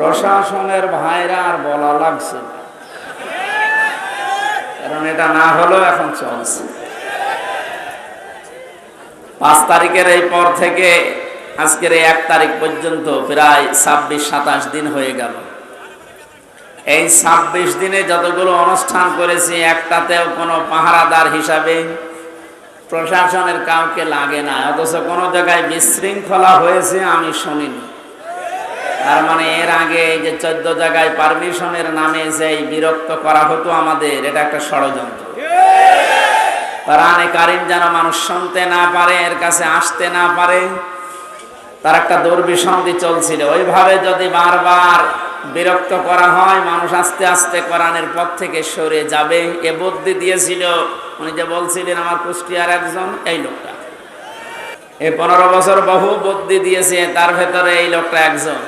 প্রশাসনের ভাইরা আর বলা লাগছে না, কারণ এটা না হলেও এখন চলছে। 5 তারিখের এই পর থেকে আজকের এই 1 তারিখ পর্যন্ত প্রায় 26-27 দিন হয়ে গেল। এই 26 দিনে যতগুলো অনুষ্ঠান করেছি, একটাতেও কোনো পাহারাদার হিসাবে প্রশাসনের কাউকে লাগে না, অথচ কোনো জায়গায় বিশৃঙ্খলা হয়েছে আমি শুনিনি। তার মানে এর আগে এই যে 14 জায়গায় পারমিশনের নামে যে বিরক্ত করা হতো আমাদের, এটা একটা ষড়যন্ত্র। কোরআনে কারীম যেন মানুষ শুনতে না পারে, এর কাছে আসতে না পারে, তার একটা দুর্বিসন্ধি চলছিল। ওইভাবে যদি বারবার বিরক্ত করা হয়, মানুষ আস্তে আস্তে কোরআনের পথ থেকে সরে যাবে, এ বুদ্ধি দিয়েছিল উনি যে বলছিলেন আমার কুষ্টিয়ার একজন, এই লোকটা। এই 15 বছর বহু বুদ্ধি দিয়েছে, তার ভেতরে এই লোকটা একজন।